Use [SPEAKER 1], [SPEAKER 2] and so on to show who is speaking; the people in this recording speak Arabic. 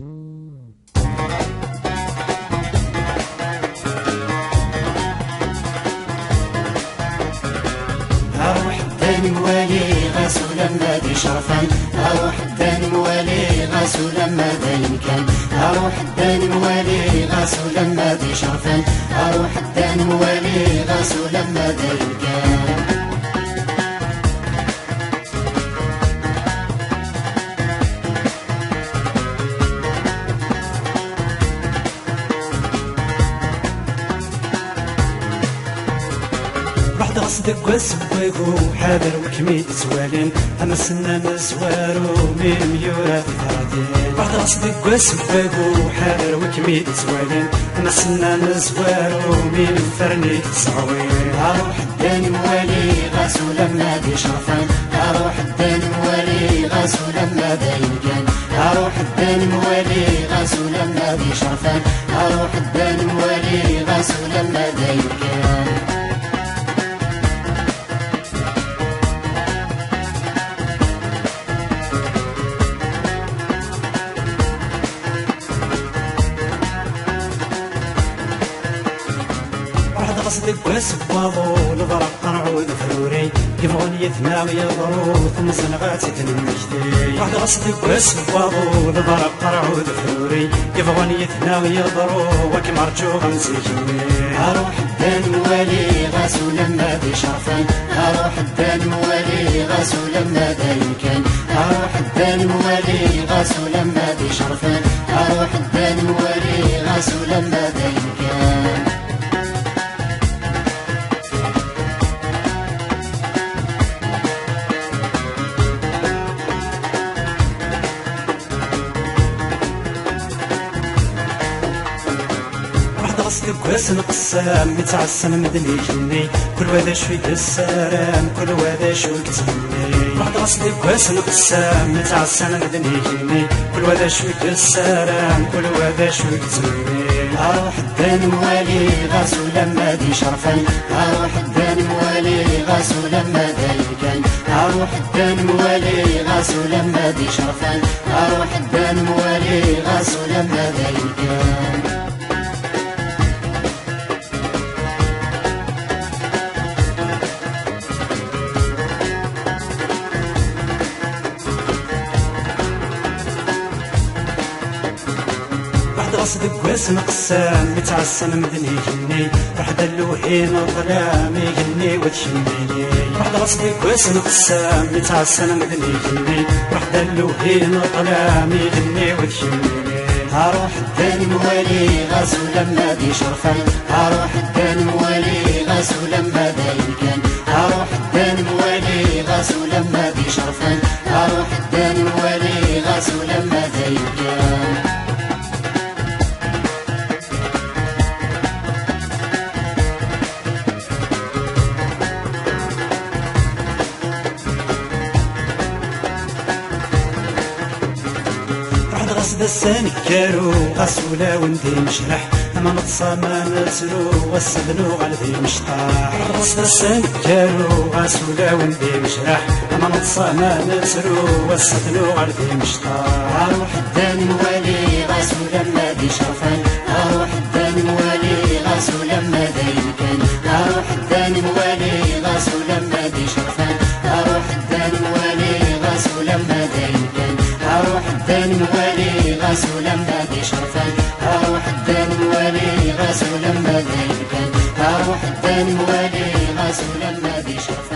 [SPEAKER 1] اروح الدين موالي غسول ما دي شرفان، اروح الدين موالي غسول ما دين كان، اروح الدين موالي غسول ما دي شرفان، اروح الدين موالي غسول ما دين كان.
[SPEAKER 2] رحت غصدك وسبقو حاضر وكميت سوالين، اما السنة مزوارو من ميورا في ثلاثين. رحت غصدك وسبقو حاضر وكميت سوالين، اما السنة مزوارو من فرنيت صغوين.
[SPEAKER 1] اروح الدين موالي غسول ما دي شرفان، اروح الدين موالي غسول ما دين كان، اروح الدين موالي غسول ما دي شرفان، اروح الدين موالي غسول ما دين كان.
[SPEAKER 2] غصدك وسبابو الغرق قرعود فروري، يبغون يثناو يضرو ثم صنغاتي تنمجدي. واحد غصدك وسبابو الغرق قرعود فروري، يبغون يثناو يضرو وكي مرجو غمزيجي.
[SPEAKER 1] اروح الدين موالي غسول ما دي شرفان، اروح الدين موالي غسول ما دين كان، اروح الدين موالي غسول ما دي شرفان، اروح الدين موالي غسول ما دين كان.
[SPEAKER 2] غصدك واسن قسام متعسم مدني جني، كل وذا شوي السلام كل وذا شوي تسمي. واحد غصدك واسن قسام متعسم مدني جني، كل وذا شوي السلام كل وذا شوي تسمي.
[SPEAKER 1] اروح الدين موالي غسول ما دي شرفان، اروح الدين موالي غسول ما دين كان، اروح الدين موالي غسول ما دي شرفان، اروح الدين موالي غسول ما دين كان.
[SPEAKER 2] غصدك واسن قسام متعسم مدني جني، راح دلوهين وظلام يجني وتشميني. واحد غصدك واسن قسام متعسم مدني جني، راح دلوهين وظلام يجني وتشميني.
[SPEAKER 1] اروح الدين موالي غسول ما دي شرفان، اروح الدين موالي غسول ما دين كان، اروح الدين موالي غسول ما دي شرفان، اروح الدين موالي غسول ما دين كان.
[SPEAKER 2] غصد السنكارو غسولا وندي مشرح، اما نقصى ما نسلو والسبنو غالذي مشطاح. غصد السنكارو غسولا وندي مشرح، اما نقصى ما نسلو والسبنو غالذي مشطاح.
[SPEAKER 1] اروح الدين موالي غسول ما دي شرفان، اروح الدين موالي غسول ما دين كان، اروح الدين موالي غسول ما دي شرفان، اروح الدين موالي غسول ما دين كان، اروح الدين موالي غسول ما دي شرفان، اروح الدين موالي غسول ما دين كان، اروح الدين موالي غسول ما دي شرفان.